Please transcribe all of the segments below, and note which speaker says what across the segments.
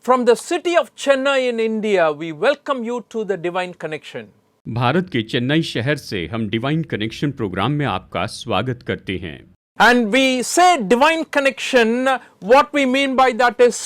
Speaker 1: From the city of Chennai in India, we welcome you to the Divine Connection.
Speaker 2: Bharat के चेन्नई शहर से हम divine connection programme में आपका स्वागत करते हैं।
Speaker 1: And we say divine connection, what we mean by that is,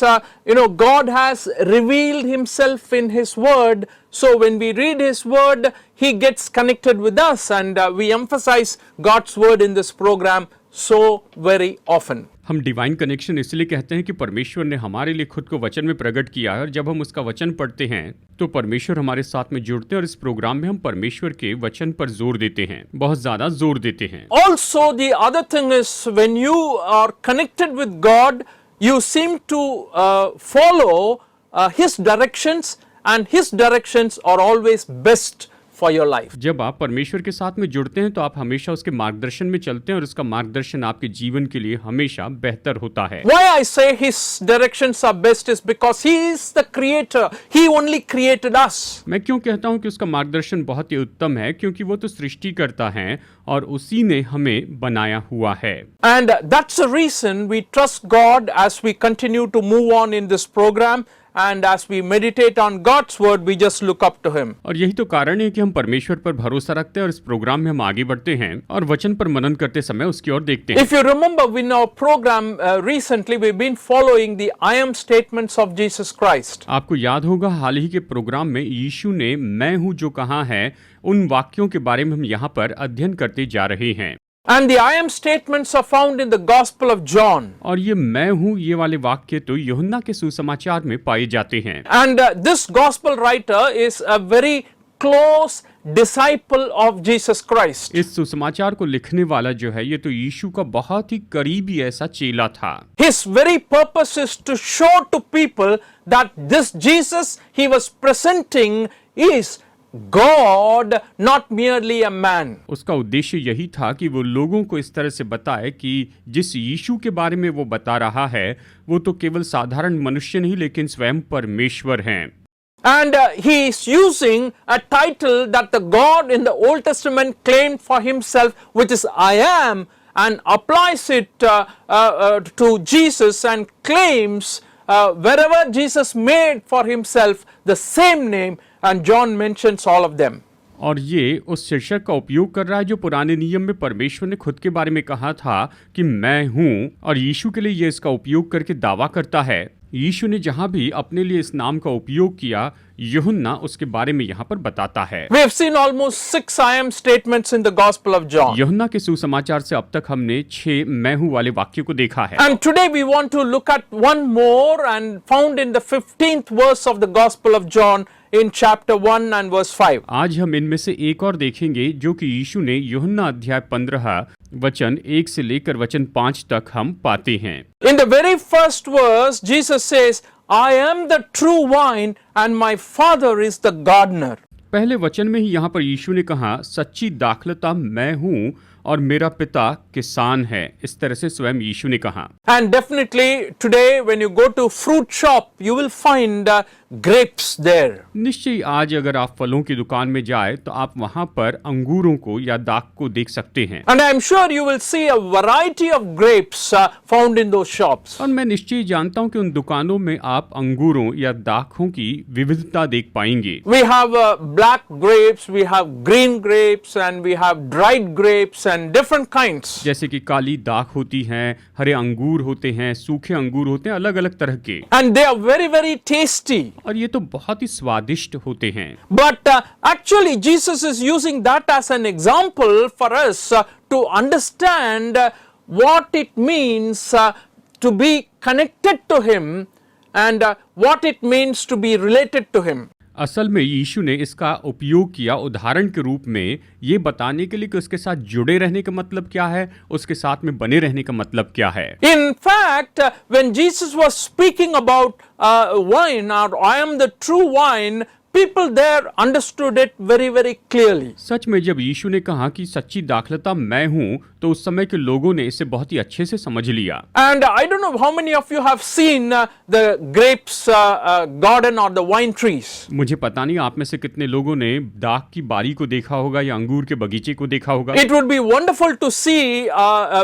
Speaker 1: God has revealed himself in his word. So when we read his word, he gets connected with us, and we emphasize God's word in this program so very often.
Speaker 2: हम divine connection इसलिए कहते हैं कि परमेश्वर ने हमारे लिए खुद को वचन में प्रकट किया है, और जब हम उसका वचन पढ़ते हैं तो परमेश्वर हमारे साथ में जुड़ते हैं, और इस प्रोग्राम में हम परमेश्वर के वचन पर जोर देते हैं, बहुत ज्यादा जोर देते हैं।
Speaker 1: Also, the other thing is, when you are connected with God, you seem to follow his directions, and his directions are always best for your life.
Speaker 2: जब आप परमेश्वर के साथ में जुड़ते हैं तो आप हमेशा उसके मार्गदर्शन में चलते हैं, और उसका मार्गदर्शन आपके जीवन के लिए हमेशा बेहतर होता है।
Speaker 1: Why I say his directions are best is because he is the creator. He only created us.
Speaker 2: मैं क्यों कहता हूं कि उसका मार्गदर्शन बहुत ही उत्तम है, क्योंकि वो तो सृष्टि करता है और उसी ने हमें बनाया हुआ है।
Speaker 1: And that's the reason we trust God as we continue to move on in this program. And as we meditate on God's word, we just look up to him.
Speaker 2: और यही तो कारण है कि हम परमेश्वर पर भरोसा रखते हैं, और इस प्रोग्राम में हम आगे बढ़ते हैं और वचन पर मनन करते समय उसकी ओर देखते हैं।
Speaker 1: If you remember, in our program recently, we've been following the I am statements of Jesus Christ.
Speaker 2: आपको याद होगा हाल ही के प्रोग्राम में यीशु ने मैं हूँ जो कहा है, उन वाक्यों के बारे में हम यहाँ पर अध्ययन करते जा रहे हैं।
Speaker 1: And the I am statements are found in the Gospel of John.
Speaker 2: और ये मैं हूँ ये वाले वाक्य तो यूहन्ना के सुसमाचार में पाए जाते हैं।
Speaker 1: And this Gospel writer is a very close disciple of Jesus Christ.
Speaker 2: इस सुसमाचार को लिखने वाला जो है ये तो यीशु का बहुत ही करीबी ऐसा चेला था।
Speaker 1: His very purpose is to show to people that this Jesus he was presenting is God, not merely a man.
Speaker 2: उसका उद्देश्य यही था कि वो लोगों को इस तरह से बताए कि जिस यीशु के बारे में वो बता रहा है वो तो केवल साधारण मनुष्य नहीं लेकिन स्वयं परमेश्वर हैं।
Speaker 1: And he is using a title that the God in the Old Testament claimed for himself, which is I am, and applies it to Jesus and claims wherever Jesus made for himself the same name, and John mentions all of them.
Speaker 2: और ये उस शीर्षक का उपयोग कर रहा है जो पुराने नियम में परमेश्वर ने खुद के बारे में कहा था कि मैं हूँ, और यीशु के लिए ये इसका उपयोग करके दावा करता है। यीशु ने जहाँ भी अपने लिए इस नाम का उपयोग किया, यूहन्ना उसके बारे में यहाँ पर बताता है।
Speaker 1: We have seen almost 6 I am statements in the Gospel of John.
Speaker 2: यूहन्ना के सुसमाचार से अब तक हमने 6 मैं हूँ वाले वाक्य को देखा है।
Speaker 1: And today we want to look at one more, and found in the 15th verse of the Gospel of John in chapter 1 and verse 5.
Speaker 2: आज हम इनमें से एक और देखेंगे जो कि यीशु ने यूहन्ना अध्याय 15 वचन 1 से लेकर वचन 5 तक हम पाते हैं।
Speaker 1: In the very first verse, Jesus says, I am the true vine and my Father is the gardener.
Speaker 2: पहले वचन में ही यहाँ पर यीशु ने कहा, सच्ची दाखलता मैं हूँ और मेरा पिता किसान है। इस तरह से स्वयं यीशु ने कहा।
Speaker 1: And definitely today when you go to fruit shop, you will find grapes there.
Speaker 2: निश्चय आज अगर आप फलों की दुकान में जाए तो आप वहाँ पर अंगूरों को या दाख को देख सकते हैं।
Speaker 1: And I am sure you will see a variety of grapes found in those shops.
Speaker 2: और मैं निश्चय जानता हूँ कि उन दुकानों में आप अंगूरों या दाखों की विविधता देख पाएंगे।
Speaker 1: We have black grapes, we have green grapes, and we have dried grapes and different kinds.
Speaker 2: जैसे कि काली दाख होती हैं, हरे अंगूर होते हैं, सूखे अंगूर होते हैं, अलग अलग तरह के।
Speaker 1: And they are very, very tasty.
Speaker 2: और ये तो बहुत ही स्वादिष्ट होते हैं।
Speaker 1: But actually Jesus is using that as an example for us to understand what it means to be connected to him, and what it means to be related to him.
Speaker 2: असल में यीशु ने इसका उपयोग किया उदाहरण के रूप में ये बताने के लिए कि उसके साथ जुड़े रहने का मतलब क्या है, उसके साथ में बने रहने का मतलब क्या है।
Speaker 1: In fact, when Jesus was speaking about wine, or I am the true wine, people there understood it very, very clearly.
Speaker 2: सच में जब यीशु ने कहा कि सच्ची दाखलता मैं हूं, तो उस समय के लोगों ने इसे बहुत ही अच्छे से समझ लिया।
Speaker 1: And I don't know how many of you have seen the grapes garden or the wine trees.
Speaker 2: मुझे पता नहीं आप में से कितने लोगों ने दाख की बारी को देखा होगा या अंगूर के बगीचे को देखा होगा।
Speaker 1: It would be wonderful to see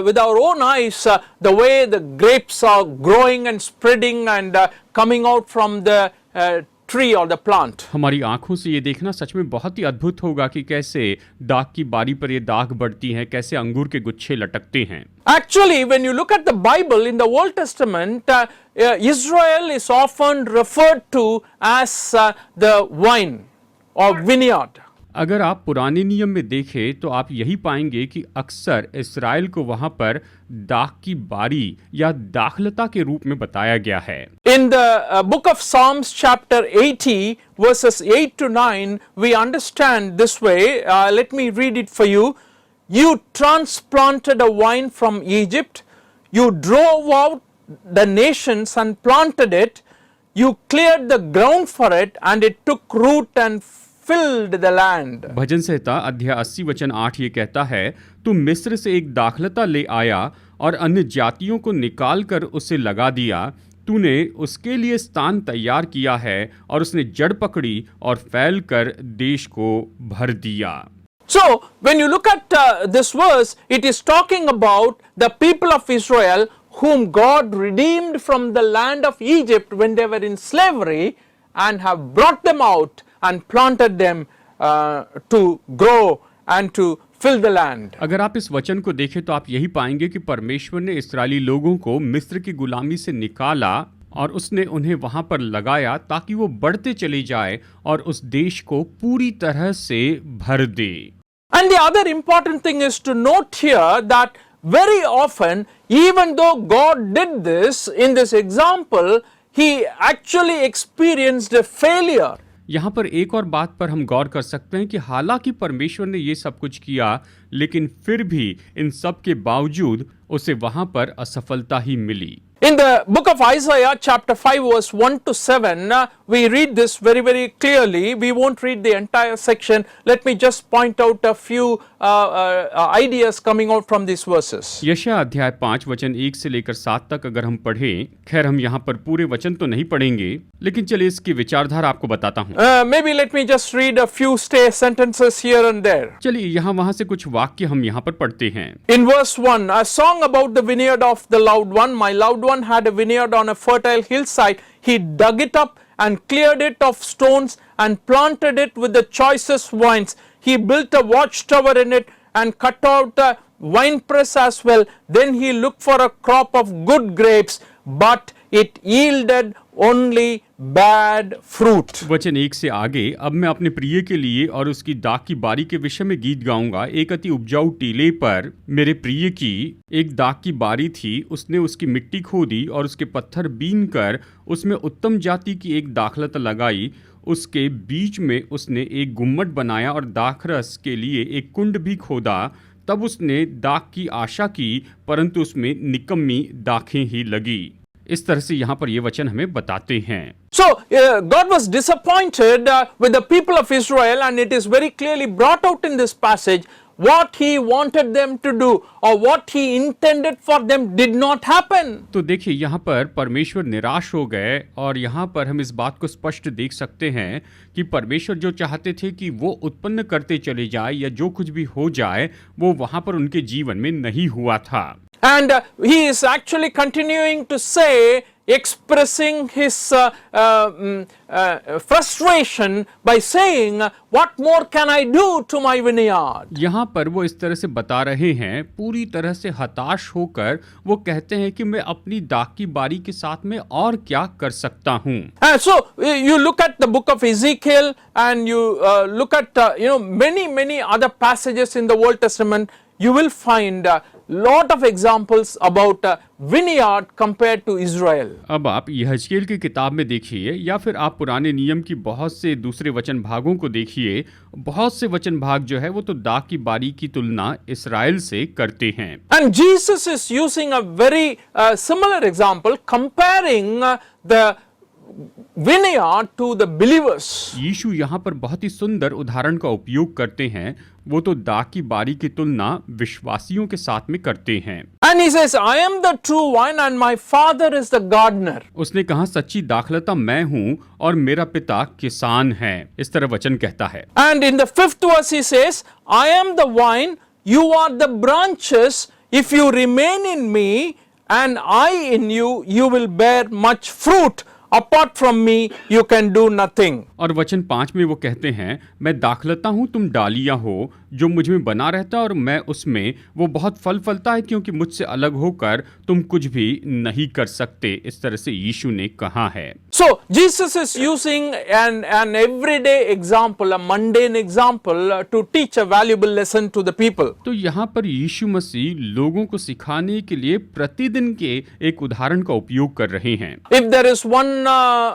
Speaker 1: with our own eyes the way the grapes are growing and spreading and coming out from the tree or the plant.
Speaker 2: हमारी आंखों से ये देखना सच में बहुत ही अद्भुत होगा कि कैसे दाख की बारी पर ये दाख बढ़ती हैं, कैसे अंगूर के गुच्छे लटकते हैं।
Speaker 1: Actually, when you look at the Bible in the Old Testament, Israel is often referred to as the vine or vineyard.
Speaker 2: अगर आप पुराने नियम में देखें तो आप यही पाएंगे कि अक्सर इस्राएल को वहां पर दाख की बारी या दाखलता के रूप में बताया गया है।
Speaker 1: In the book of Psalms chapter 80 verses 8 to 9 we understand this way. Let me read it for you. You transplanted a vine from Egypt. You drove out the nations and planted it. You cleared the ground for it and it took root and filled the land.
Speaker 2: भजन संहिता अध्याय 80 वचन 8 ये कहता है, तू मिस्र से एक दाखलता ले आया और अन्य जातियों को निकाल कर उसे लगा दिया। तूने उसके लिए स्थान तैयार किया है और उसने जड़ पकड़ी और फैल कर देश को भर दिया।
Speaker 1: So, when you look at this verse, it is talking about the people of Israel whom God redeemed from the land of Egypt when they were in slavery and have brought them out and planted them to grow and to fill the land.
Speaker 2: अगर आप इस वचन को देखें तो आप यही पाएंगे कि परमेश्वर ने इस्राएली लोगों को मिस्र की गुलामी से निकाला और उसने उन्हें वहां पर लगाया ताकि वो बढ़ते चले जाए और उस देश को पूरी तरह से भर दे।
Speaker 1: And the other important thing is to note here that very often, even though God did this in this example, he actually experienced a failure.
Speaker 2: यहाँ पर एक और बात पर हम गौर कर सकते हैं कि हालांकि परमेश्वर ने ये सब कुछ किया, लेकिन फिर भी इन सब के बावजूद उसे वहां पर असफलता ही मिली।
Speaker 1: In the book of Isaiah chapter 5 verse 1 to 7 we read this very very clearly. We won't read the entire section. Let me just point out a few ideas coming out from these verses.
Speaker 2: यशायाह अध्याय 5 वचन 1 से लेकर 7 तक अगर हम पढ़ें, खैर हम यहाँ पर पूरे वचन तो नहीं पढ़ेंगे, लेकिन चलिए इसकी विचारधारा आपको बताता हूँ।
Speaker 1: Maybe let me just read a few sentences here and there.
Speaker 2: चलिए यहाँ वहाँ से कुछ वाक्य हम यहाँ पर पढ़ते हैं।
Speaker 1: In verse 1, a song about the vineyard of the loved one. My loved one had a vineyard on a fertile hillside. He dug it up and cleared it of stones and planted it with the choicest wines. He built a watchtower in it and cut out a winepress as well. Then he looked for a crop of good grapes, but it yielded only bad fruit.
Speaker 2: वचन 1 से आगे, अब मैं अपने प्रिय के लिए और उसकी दाख की बारी के विषय में गीत गाऊंगा। एक अति उपजाऊ टीले पर मेरे प्रिय की एक दाख की बारी थी। उसने उसकी मिट्टी खोदी और उसके पत्थर बीन कर उसमें उत्तम जाति की एक दाखलता लगाई। उसके बीच में उसने एक गुम्मट बनाया और दाखरस के लिए एक कुंड भी खोदा। तब उसने दाख की आशा की, परंतु उसमें निकम्मी दाखें ही लगी। इस तरह से यहाँ पर ये वचन हमें बताते हैं।
Speaker 1: So God was disappointed with the people of Israel, and it is very clearly brought out in this passage what he wanted them to do or what he intended for them did not happen.
Speaker 2: तो देखिए यहाँ पर परमेश्वर निराश हो गए और यहाँ पर हम इस बात को स्पष्ट देख सकते हैं कि परमेश्वर जो चाहते थे कि वो उत्पन्न करते चले जाए या जो कुछ भी हो जाए, वो वहाँ पर उनके जीवन में नहीं हुआ था।
Speaker 1: And he is actually continuing to say, expressing his frustration by saying, what more can I do to my vineyard?
Speaker 2: यहाँ पर वो इस तरह से बता रहे हैं, पूरी तरह से हताश होकर वो कहते हैं कि मैं अपनी दाख की बारी के साथ में और क्या कर सकता हूँ।
Speaker 1: So you look at the book of Ezekiel and you look at many other passages in the Old Testament. You will find lot of examples about vineyard compared to Israel.
Speaker 2: अब आप यहेजकेल की किताब में देखिए या फिर आप पुराने नियम की बहुत से दूसरे वचन भागों को देखिए, बहुत से वचन भाग जो है वो तो दाख की बारी की तुलना इस्राएल से करते हैं।
Speaker 1: And Jesus is using a very similar example, comparing the vineyard to the believers.
Speaker 2: यीशु यहाँ पर बहुत ही सुंदर उदाहरण का उपयोग करते हैं। वो तो दाख की बारी की तुलना विश्वासियों के साथ में करते हैं।
Speaker 1: And he says, I am the true vine and my father is the gardener.
Speaker 2: उसने कहा, सच्ची दाखलता मैं हूँ और मेरा पिता किसान है। इस तरह वचन कहता है।
Speaker 1: And in the 5th verse he says, I am the vine, you are the branches. If you remain in me and I in you, you will bear much fruit. Apart from me, you can do nothing.
Speaker 2: और वचन 5 में वो कहते हैं, मैं दाखलता हूँ, तुम डालियाँ हो, जो मुझ में बना रहता है और मैं उसमें, वो बहुत फल फलता है, क्योंकि मुझसे अलग होकर तुम कुछ भी नहीं कर सकते। इस तरह से यीशु ने कहा है।
Speaker 1: So Jesus is using an everyday example, a mundane example, to teach a valuable lesson to the people.
Speaker 2: तो यहाँ पर यीशु मसीह लोगों को सिखाने के लिए प्रतिदिन के एक उदाहरण का उपयोग कर रहे हैं।
Speaker 1: If there is one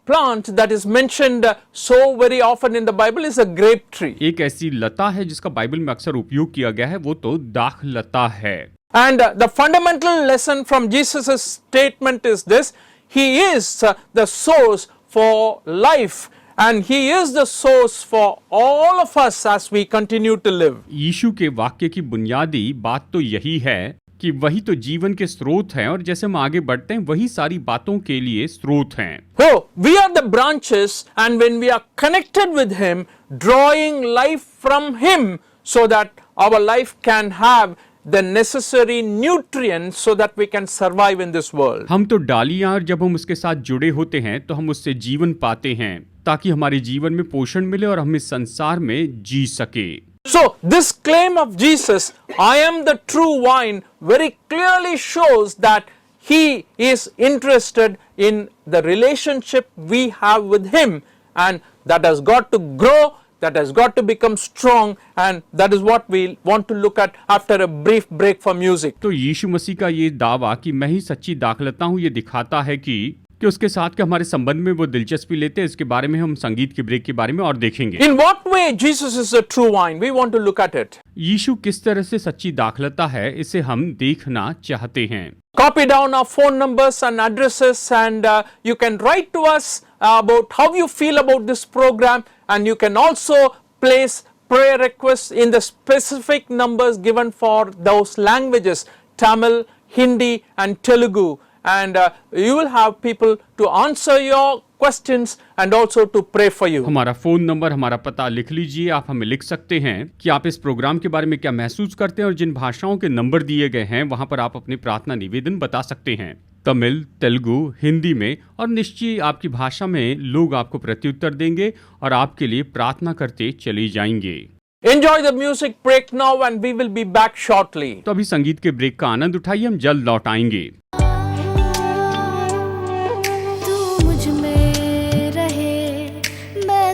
Speaker 1: plant that is mentioned so very often in the Bible is a grape tree.
Speaker 2: एक ऐसी लता है जिसका बाइबल में अक्सर उपयोग किया गया है, वो तो दाख लता है।
Speaker 1: And the fundamental lesson from Jesus' statement is this: He is the source for life, and He is the source for all of us as we continue to live.
Speaker 2: यीशु के वाक्य की बुनियादी बात तो यही है कि वही तो जीवन के स्रोत हैं, और जैसे हम आगे बढ़ते हैं वही सारी बातों के लिए स्रोत हैं।
Speaker 1: Oh, we are the branches, and when we are connected with Him, drawing life from Him, so that our life can have the necessary nutrients so that we can survive in this world.
Speaker 2: हम तो डालियां, और जब हम उसके साथ जुड़े होते हैं तो हम उससे जीवन पाते हैं, ताकि हमारे जीवन में पोषण मिले और हम इस संसार में जी सके।
Speaker 1: So this claim of Jesus, I am the true vine, very clearly shows that He is interested in the relationship we have with Him, and that has got to grow, that has got to become strong, and that is what we want to look at after a brief break for music.
Speaker 2: तो यीशु मसीह का ये दावा कि मैं ही सच्ची दाखलता हूँ, ये दिखाता है कि उसके साथ के हमारे संबंध में वो दिलचस्पी लेते हैं। इसके बारे में हम संगीत के ब्रेक के बारे में और देखेंगे।
Speaker 1: In what way Jesus is the true vine? We want to look at it.
Speaker 2: यीशु किस तरह से सच्ची दाखलता है, इसे हम देखना चाहते हैं।
Speaker 1: Copy down our phone numbers and addresses, and you can write to us about how you feel about this program, and you can also place prayer requests in the specific numbers given for those languages, Tamil, Hindi and Telugu, and you will have people to answer your questions and also to pray for you.
Speaker 2: हमारा phone number, हमारा पता लिख लीजिए। आप हमें लिख सकते हैं कि आप इस प्रोग्राम के बारे में क्या महसूस करते हैं, और जिन भाषाओं के नंबर दिए गए हैं वहां पर आप अपने प्रार्थना निवेदन बता सकते हैं। तमिल, तेलुगु, हिंदी में, और निश्चय आपकी भाषा में लोग आपको प्रत्युत्तर देंगे और आपके लिए प्रार्थना करते चले जाएंगे।
Speaker 1: Enjoy the music break now, and we will be back shortly.
Speaker 2: तो अभी संगीत के ब्रेक का आनंद उठाइए, हम जल्द लौट आएंगे।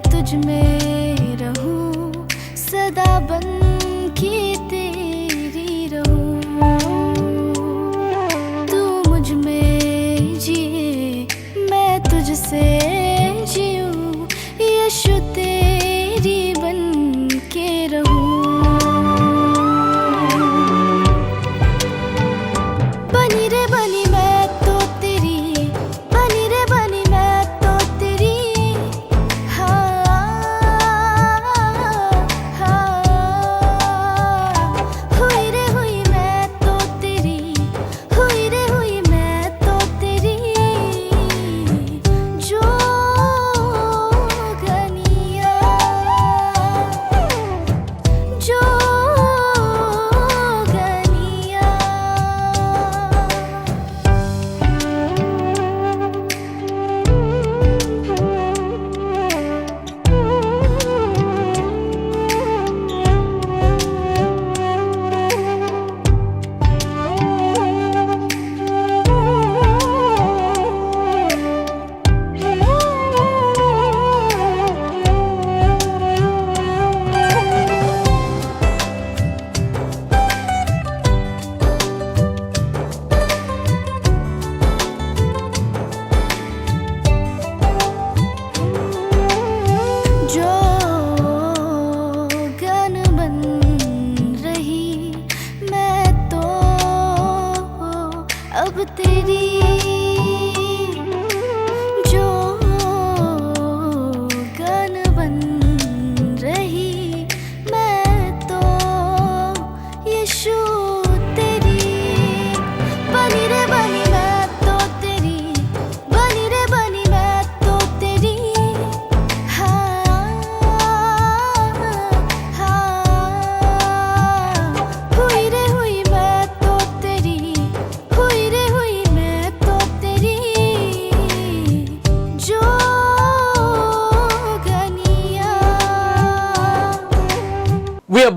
Speaker 3: तुझ में रहूं, सदा बन के तेरी रहूं, तू मुझ में जिए, मैं तुझसे जीऊं, यीशु तेरी बन के रहूं, बनी रे बनी मैं तो तेरी, बनी रे बनी मैं तो तेरी, हाँ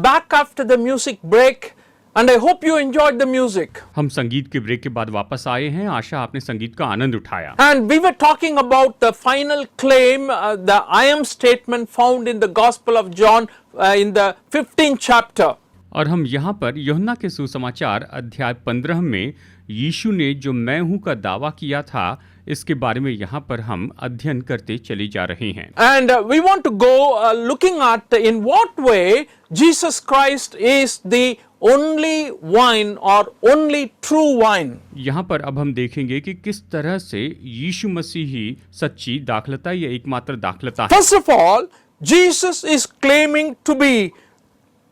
Speaker 1: back after the music break, and I hope you enjoyed the music.
Speaker 2: हम संगीत के ब्रेक के बाद वापस आए हैं। आशा आपने संगीत का आनंद उठाया।
Speaker 1: And we were talking about the final claim, the I am statement found in the Gospel of John in the 15th chapter.
Speaker 2: और हम यहाँ पर यूहन्ना के सुसमाचार अध्याय 15 में यीशु ने जो मैं हूँ का दावा किया था, इसके बारे में यहाँ पर हम अध्ययन करते चले जा रहे हैं।
Speaker 1: And we want to go looking at in what way Jesus Christ is the only wine or only true wine.
Speaker 2: यहाँ पर अब हम देखेंगे कि किस तरह से यीशु मसीह ही सच्ची दाखलता या एकमात्र दाखलता है।
Speaker 1: First of all, Jesus is claiming to be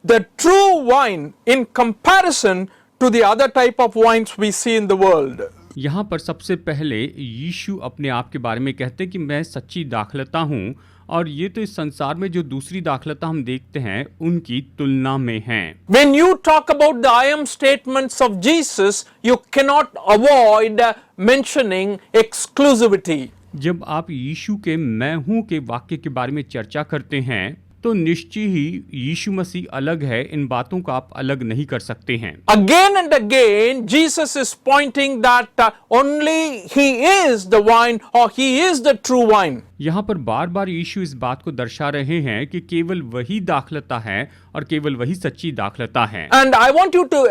Speaker 1: the true wine in comparison to the other type of wines we see in the world.
Speaker 2: यहाँ पर सबसे पहले यीशु अपने आप के बारे में कहते हैं कि मैं सच्ची दाखलता हूँ, और ये तो इस संसार में जो दूसरी दाखलता हम देखते हैं उनकी तुलना में हैं।
Speaker 1: When you talk about the I am statements of Jesus, you cannot avoid mentioning exclusivity.
Speaker 2: जब आप यीशु के मैं हूँ के वाक्य के बारे में चर्चा करते हैं तो निश्चय ही यीशु मसीह अलग है, इन बातों का आप अलग नहीं कर सकते हैं।
Speaker 1: Again and again, Jesus is pointing that only He is the wine or He is the true wine.
Speaker 2: यहाँ पर बार बार यीशु इस बात को दर्शा रहे हैं कि केवल वही दाखलता है और केवल वही सच्ची दाखलता है।
Speaker 1: And I want you to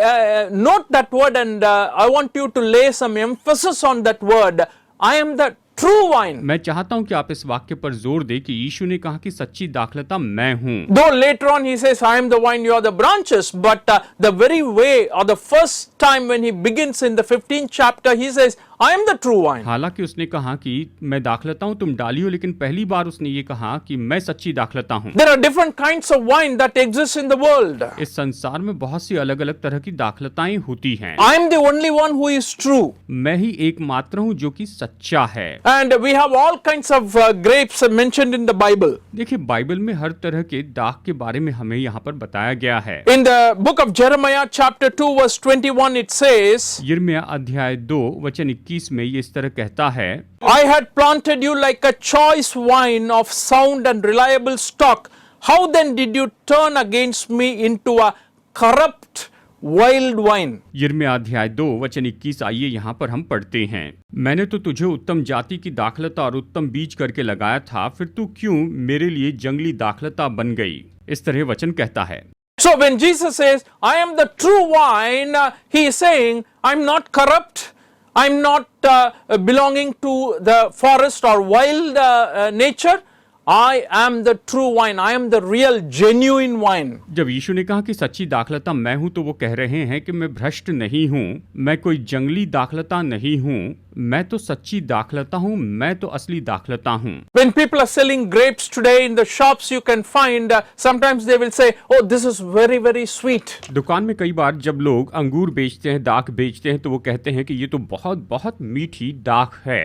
Speaker 1: note that word, and I want you to lay some emphasis on that word. I am the true wine.
Speaker 2: मैं चाहता हूं कि आप इस वाक्य पर जोर दें कि यीशु ने कहा कि सच्ची दाखलता मैं हूं।
Speaker 1: Though later on he says, I am the vine, you are the branches, but the very way or the first time when he begins in the 15th chapter, he says, I am the true wine.
Speaker 2: हालांकि उसने कहा कि मैं दाखलता हूं, तुम डाली हो, लेकिन पहली बार उसने ये कहा कि मैं सच्ची दाखलता हूं।
Speaker 1: There are different kinds of wine that exist in the world.
Speaker 2: इस संसार में बहुत सी अलग अलग तरह की दाखलताएं होती हैं।
Speaker 1: I am the only one who is true.
Speaker 2: मैं ही एकमात्र हूं जो कि सच्चा है।
Speaker 1: And we have all kinds of grapes mentioned in the Bible.
Speaker 2: देखिए, बाइबल में हर तरह के दाख के बारे में हमें यहाँ पर बताया गया है।
Speaker 1: In the book of Jeremiah chapter 2 verse 21 it says,
Speaker 2: यिर्मयाह अध्याय 2 वचन 21 में ये इस तरह कहता है,
Speaker 1: I had planted you like a choice wine of sound and reliable stock. How then did you turn against me into a corrupt wild wine?
Speaker 2: यिर्मयाह अध्याय 2 वचन 21, आइए यहाँ पर हम पढ़ते हैं। मैंने तो तुझे उत्तम जाति की दाखलता और उत्तम बीज करके लगाया था, फिर तू क्यों मेरे लिए जंगली दाखलता बन गई? इस तरह वचन कहता है।
Speaker 1: So when Jesus says, I am the true wine, he is saying, I'm not corrupt. I'm not belonging to the forest or wild nature. I am the true wine. I am the real genuine wine.
Speaker 2: जब यीशु ने कहा कि सच्ची दाखलता मैं हूं, तो वो कह रहे हैं कि मैं भ्रष्ट नहीं हूं, मैं कोई जंगली दाखलता नहीं हूं, मैं तो सच्ची दाखलता हूं, मैं तो असली दाखलता हूं।
Speaker 1: When people are selling grapes today in the shops, you can find sometimes they will say, oh, this is very, very sweet.
Speaker 2: दुकान में कई बार जब लोग अंगूर बेचते हैं, दाख बेचते हैं, तो वो कहते हैं कि ये तो बहुत बहुत मीठी दाख है।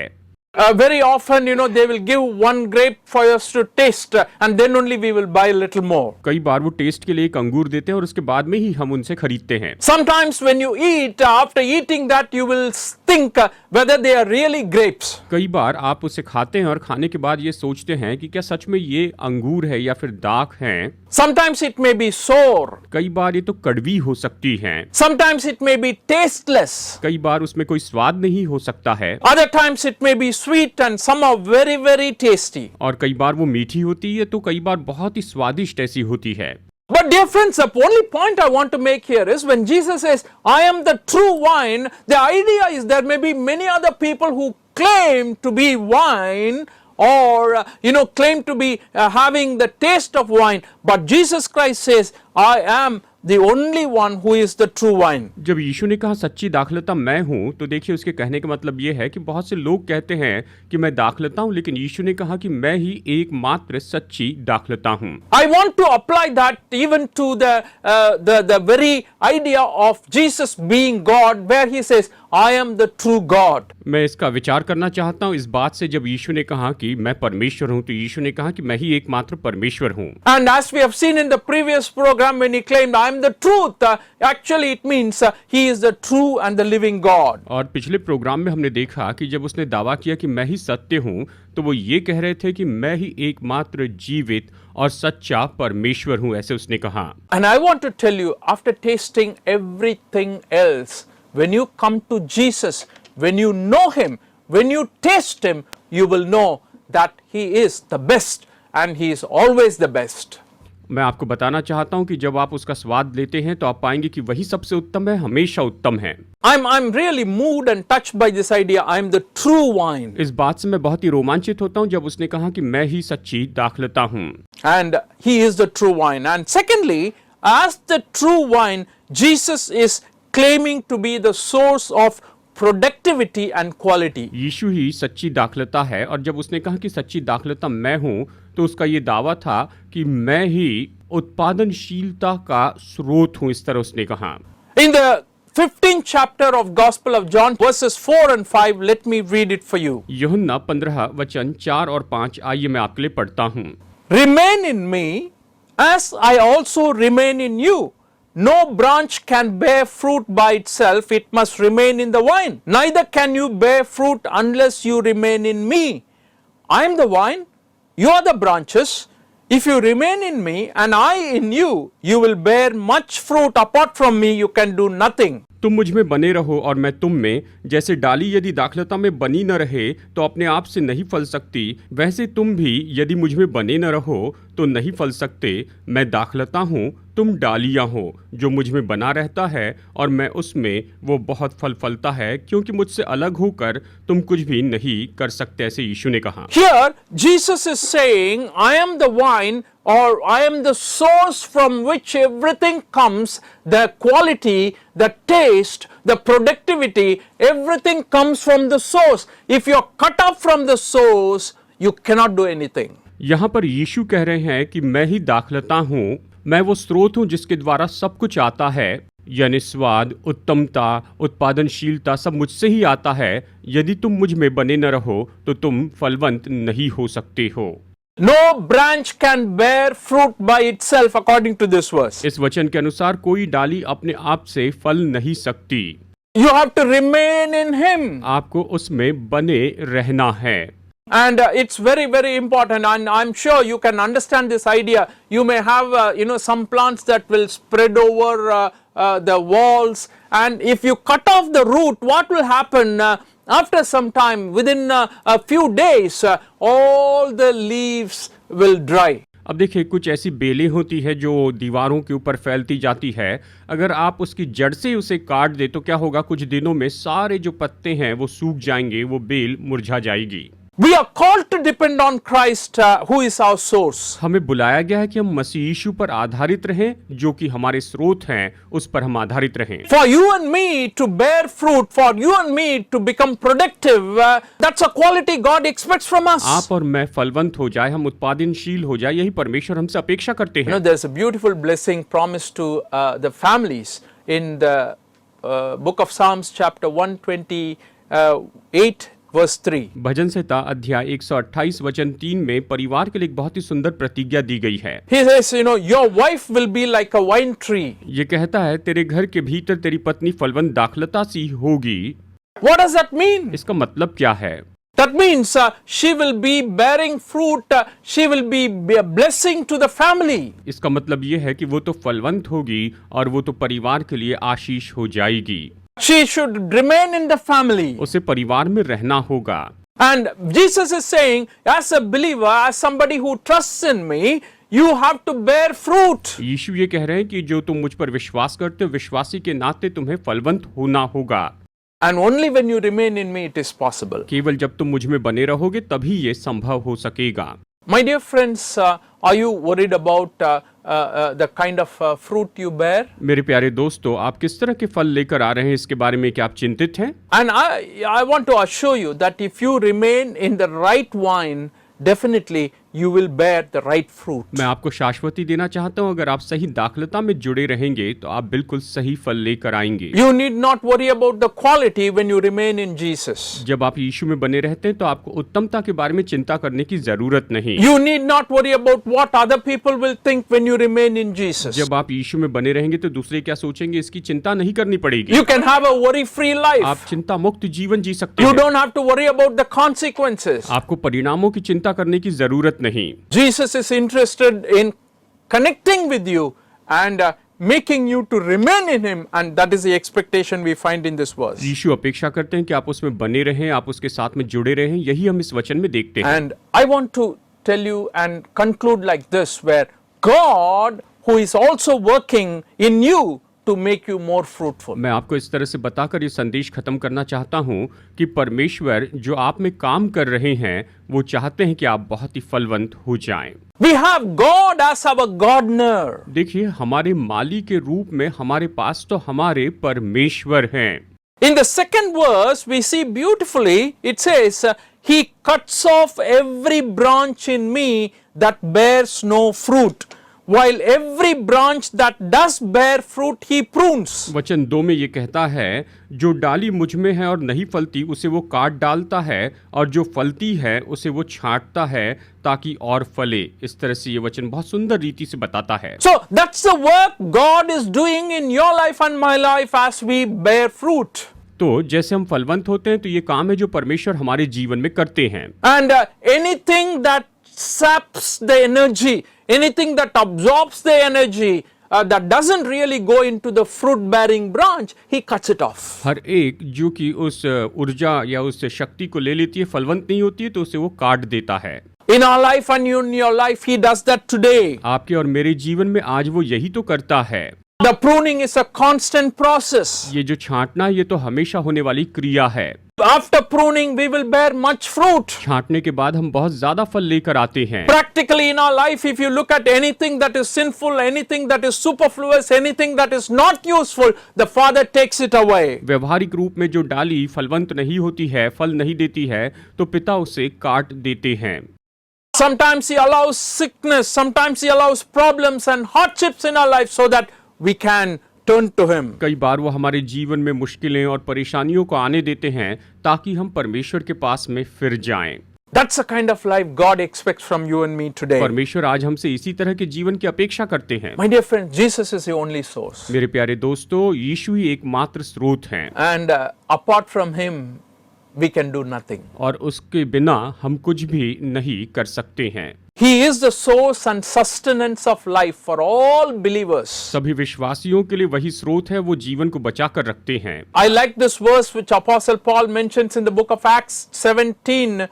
Speaker 1: Very often, they will give one grape for us to taste, and then only we will buy a little more.
Speaker 2: कई बार वो टेस्ट के लिए एक अंगूर देते हैं और उसके बाद में ही हम उनसे खरीदते हैं।
Speaker 1: Sometimes when you eat, after eating that, you will think whether they are really grapes.
Speaker 2: कई बार आप उसे खाते हैं और खाने के बाद ये सोचते हैं कि क्या सच में ये अंगूर है या फिर दाख है।
Speaker 1: Sometimes it may be sour.
Speaker 2: कई बार ये तो कड़वी हो सकती हैं।
Speaker 1: Sometimes it may be tasteless.
Speaker 2: कई बार उसमें कोई स्वाद नहीं हो सकता है।
Speaker 1: Other times it may be sweet and somehow very, very tasty.
Speaker 2: और कई बार वो मीठी होती है, तो कई बार बहुत ही स्वादिष्ट ऐसी होती है।
Speaker 1: But dear friends, the only point I want to make here is when Jesus says, I am the true wine, the idea is there may be many other people who claim to be wine or, claim to be having the taste of wine. But Jesus Christ says, I am the only one who is the true wine.
Speaker 2: जब यीशु ने कहा सच्ची दाखलता मैं हूं, तो देखिए उसके कहने का मतलब ये है कि बहुत से लोग कहते हैं कि मैं दाखलता हूं, लेकिन यीशु ने कहा कि मैं ही एकमात्र सच्ची दाखलता हूं।
Speaker 1: I want to apply that even to the very idea of Jesus being God, where he says, I am the true God.
Speaker 2: मैं इसका विचार करना चाहता हूं इस बात से, जब यीशु ने कहा कि मैं परमेश्वर हूं, तो यीशु ने कहा कि मैं ही एकमात्र परमेश्वर हूं।
Speaker 1: And as we have seen in the previous program when he claimed, I am am the truth. Actually it means he is the true and the living God.
Speaker 2: और पिछले प्रोग्राम में हमने देखा कि जब उसने दावा किया कि मैं ही सत्य हूँ, तो वो ये कह रहे थे कि मैं ही एकमात्र जीवित और सच्चा परमेश्वर हूँ, ऐसे उसने कहा।
Speaker 1: And I want to tell you, after tasting everything else, when you come to Jesus, when you know him, when you taste him, you will know that he is the best and he is always the best.
Speaker 2: मैं आपको बताना चाहता हूं कि जब आप उसका स्वाद लेते हैं तो आप पाएंगे कि वही सबसे उत्तम है, हमेशा उत्तम है।
Speaker 1: I'm really moved and touched by this idea. I'm the true wine.
Speaker 2: इस बात से मैं बहुत ही रोमांचित होता हूं जब उसने कहा कि मैं ही सच्ची दाखलता हूं।
Speaker 1: And he is the true wine. And secondly, as the true wine, Jesus is claiming to be the source of productivity and quality.
Speaker 2: यीशु ही सच्ची दाखलता है, और जब उसने कहा कि सच्ची दाखलता मैं हूं, तो उसका ये दावा था कि मैं ही उत्पादनशीलता का स्रोत हूं, इस तरह उसने कहा।
Speaker 1: In the 15th chapter of Gospel of John, verses 4 and 5, let me read it for you.
Speaker 2: यूहन्ना 15 वचन 4 और 5, आइए मैं आपके लिए पढ़ता हूं।
Speaker 1: Remain in me, as I also remain in you. No branch can bear fruit by itself, it must remain in the vine. Neither can you bear fruit unless you remain in me. I am the vine, you are the branches. If you remain in me and I in you, you will bear much fruit. Apart from me, you can do nothing.
Speaker 2: तुम मुझ में बने रहो और मैं तुम में, जैसे डाली यदि दाखलता में बनी न रहे तो अपने आप से नहीं फल सकती, वैसे तुम भी यदि मुझ में बने न रहो तो नहीं फल सकते। मैं दाखलता हूँ, तुम डालियाँ हो। जो मुझ में बना रहता है और मैं उसमें, वो बहुत फल फलता है, क्योंकि मुझसे अलग होकर तुम कुछ भी नहीं कर सकते, ऐसे यीशु ने कहा।
Speaker 1: Here, Jesus is saying, I am the vine, or I am the source from which everything comes, the quality, the taste, the productivity, everything comes from the source. If you're cut off from the source, you cannot do anything.
Speaker 2: यहाँ पर यीशु कह रहे हैं कि मैं ही दाखलता हूँ, मैं वो स्रोत हूँ जिसके द्वारा सब कुछ आता है, यानी स्वाद, उत्तमता, उत्पादनशीलता सब मुझसे ही आता है। यदि तुम मुझ में बने न रहो तो तुम फलवंत नहीं हो सकते हो।
Speaker 1: No branch can bear fruit by itself, according to this verse.
Speaker 2: इस वचन के अनुसार कोई डाली अपने आप से फल नहीं सकती।
Speaker 1: You have to remain in him.
Speaker 2: आपको उसमें बने रहना है।
Speaker 1: And it's very, very important, and I'm sure you can understand this idea. You may have, some plants that will spread over the walls, and if you cut off the root, what will happen? After some time, within a few days, all the leaves will dry.
Speaker 2: अब देखिए, कुछ ऐसी बेलें होती है जो दीवारों के ऊपर फैलती जाती है। अगर आप उसकी जड़ से उसे काट दे तो क्या होगा, कुछ दिनों में सारे जो पत्ते हैं वो सूख जाएंगे, वो बेल मुरझा जाएगी।
Speaker 1: We are called to depend on Christ, who is our source.
Speaker 2: हमें बुलाया गया है कि हम मसीह यीशु पर आधारित रहें, जो कि हमारे स्रोत हैं, उस पर हम आधारित रहें।
Speaker 1: For you and me to bear fruit, for you and me to become productive, that's a quality God expects from us.
Speaker 2: आप और मैं फलवंत हो जाए, हम उत्पादनशील हो जाए, यही परमेश्वर हमसे अपेक्षा करते हैं।
Speaker 1: There's a beautiful blessing promised to the families in the book of Psalms, chapter 128. Verse 3.
Speaker 2: भजन संहिता अध्याय 128 वचन 3 में परिवार के लिए एक बहुत ही सुंदर प्रतिज्ञा दी गई है।
Speaker 1: He says, your wife will be like a wine tree.
Speaker 2: ये कहता है, तेरे घर के भीतर तेरी पत्नी फलवंत दाखलता सी होगी।
Speaker 1: What does that mean?
Speaker 2: इसका मतलब क्या है?
Speaker 1: That means she will be bearing fruit, she will be a blessing to the family.
Speaker 2: इसका मतलब ये है कि वो तो फलवंत होगी और वो तो परिवार के लिए आशीष हो जाएगी।
Speaker 1: She should remain in the family.
Speaker 2: उसे परिवार में रहना होगा।
Speaker 1: And Jesus is saying, as a believer, as somebody who trusts in me, you have to bear fruit.
Speaker 2: यीशु ये कह रहे हैं कि जो तुम मुझ पर विश्वास करते हो, विश्वासी के नाते तुम्हें फलवंत होना होगा।
Speaker 1: And only when you remain in me it is possible.
Speaker 2: केवल जब तुम मुझ में बने रहोगे तभी ये संभव हो सकेगा।
Speaker 1: My dear friends, are you worried about the kind of fruit you bear?
Speaker 2: मेरे प्यारे दोस्तों, आप किस तरह के फल लेकर आ रहे हैं, इसके बारे में क्या आप चिंतित हैं?
Speaker 1: And I want to assure you that if you remain in the right wine, definitely you will bear the right fruit.
Speaker 2: मैं आपको शाश्वती देना चाहता हूं, अगर आप सही दाखलता में जुड़े रहेंगे तो आप बिल्कुल सही फल लेकर आएंगे।
Speaker 1: You need not worry about the quality when you remain in Jesus.
Speaker 2: जब आप यीशु में बने रहते हैं तो आपको उत्तमता के बारे में चिंता करने की जरूरत नहीं।
Speaker 1: You need not worry about what other people will think when you remain in Jesus.
Speaker 2: जब आप यीशु में बने रहेंगे तो दूसरे क्या सोचेंगे, इसकी चिंता नहीं करनी पड़ेगी।
Speaker 1: You can have a worry-free life.
Speaker 2: आप चिंता मुक्त जीवन जी सकते
Speaker 1: You
Speaker 2: हैं।
Speaker 1: don't have to worry about the consequences.
Speaker 2: आपको परिणामों की चिंता करने की जरूरत नहीं।
Speaker 1: Jesus is interested in connecting with you and making you to remain in him, and that is the expectation we find in this verse.
Speaker 2: यीशु अपेक्षा करते हैं कि आप उसमें बने रहें, आप उसके साथ में जुड़े रहें, यही हम इस वचन में देखते हैं।
Speaker 1: And I want to tell you and conclude like this, where God, who is also working in you to make you more fruitful.
Speaker 2: मैं आपको इस तरह से बताकर ये संदेश खत्म करना चाहता हूँ कि परमेश्वर जो आप में काम कर रहे हैं वो चाहते हैं कि आप बहुत ही फलवंत हो जाएं।
Speaker 1: We have God as our gardener.
Speaker 2: देखिए, हमारे माली के रूप में हमारे पास तो हमारे परमेश्वर हैं।
Speaker 1: In the second verse, we see beautifully, it says, He cuts off every branch in me that bears no fruit, while every branch that does bear fruit, He prunes.
Speaker 2: वचन 2 में ये कहता है, जो डाली मुझ में है और नहीं फलती उसे वो काट डालता है, और जो फलती है उसे वो छांटता है ताकि और फले। इस तरह से ये वचन बहुत सुंदर रीति से बताता है।
Speaker 1: So that's the work God is doing in your life and my life as we bear fruit.
Speaker 2: तो जैसे हम फलवंत होते हैं तो ये काम है जो परमेश्वर हमारे जीवन में करते हैं।
Speaker 1: And anything that saps the energy, anything that absorbs the energy, that doesn't really go into the fruit bearing branch, he cuts it off.
Speaker 2: हर एक जो कि उस ऊर्जा या उस शक्ति को ले लेती है, फलवंत नहीं होती है, तो उसे वो काट देता है।
Speaker 1: In our life and in your life, he does that today.
Speaker 2: आपके और मेरे जीवन में आज वो यही तो करता है।
Speaker 1: The pruning is a constant process.
Speaker 2: ये जो छांटना, ये तो हमेशा होने वाली क्रिया है।
Speaker 1: After pruning, we will bear much fruit.
Speaker 2: छांटने के बाद हम बहुत ज्यादा फल लेकर आते हैं।
Speaker 1: Practically in our life, if you look at anything that is sinful, anything that is superfluous, anything that is not useful, the Father takes it away.
Speaker 2: व्यवहारिक रूप में जो डाली फलवंत नहीं होती है, फल नहीं देती है, तो पिता उसे काट देते हैं।
Speaker 1: Sometimes he allows sickness, sometimes he allows problems and hardships in our life so that we can turn to him.
Speaker 2: कई बार वो हमारे जीवन में मुश्किलें और परेशानियों को आने देते हैं ताकि हम परमेश्वर के पास में फिर जाएं।
Speaker 1: That's the kind of life God expects from you and me today.
Speaker 2: परमेश्वर आज हमसे इसी तरह के जीवन की अपेक्षा करते हैं।
Speaker 1: My dear friends, Jesus is the only source.
Speaker 2: मेरे प्यारे दोस्तों, यीशु ही एकमात्र स्रोत हैं।
Speaker 1: And apart from him, we can do nothing.
Speaker 2: और उसके बिना हम कुछ भी नहीं कर सकते हैं।
Speaker 1: He is the source and sustenance of life for all believers.
Speaker 2: सभी विश्वासियों के लिए वही स्रोत है, वो जीवन को बचा कर रखते हैं।
Speaker 1: I like this verse which Apostle Paul mentions in the book of Acts 17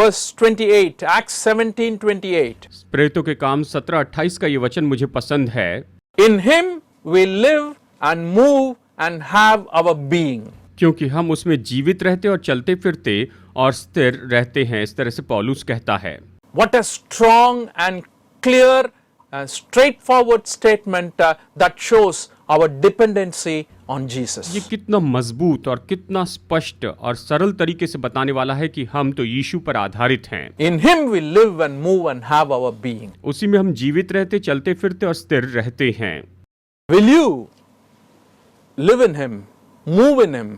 Speaker 1: verse 28. Acts 17:28.
Speaker 2: प्रेरितों के काम 17:28 का ये वचन मुझे पसंद है।
Speaker 1: In him we live and move and have our being.
Speaker 2: क्योंकि हम उसमें जीवित रहते और चलते फिरते और स्थिर रहते हैं। इस तरह से पौलुस कहता है।
Speaker 1: What a strong and clear, straightforward statement that shows our dependency on Jesus.
Speaker 2: ये कितना मजबूत और कितना स्पष्ट और सरल तरीके से बताने वाला है कि हम तो यीशु पर आधारित हैं।
Speaker 1: In him we live and move and have our being.
Speaker 2: उसी में हम जीवित रहते, चलते फिरते और स्थिर रहते हैं।
Speaker 1: Will you live in him, move in him,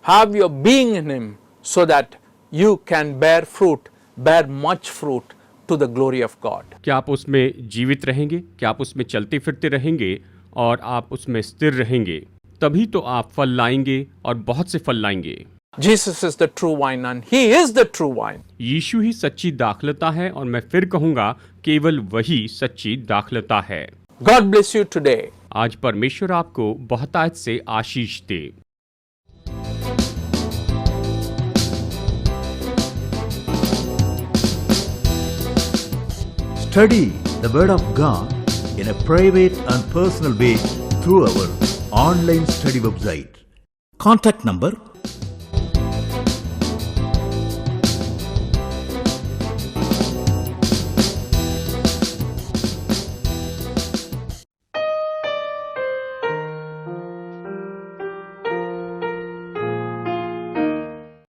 Speaker 1: have your being in him so that you can bear fruit, bear much fruit to the glory of God?
Speaker 2: क्या आप उसमें जीवित रहेंगे? क्या आप उसमें चलते फिरते रहेंगे और आप उसमें स्थिर रहेंगे? तभी तो आप फल लाएंगे और बहुत से फल लाएंगे।
Speaker 1: Jesus is the true vine and he is the true vine.
Speaker 2: यीशु ही सच्ची दाखलता है और मैं फिर कहूंगा केवल वही सच्ची दाखलता है।
Speaker 1: God bless you today.
Speaker 2: आज परमेश्वर आपको बहुतायत से आशीष दे।
Speaker 4: Study the Word of God in a private and personal way through our online study website. Contact number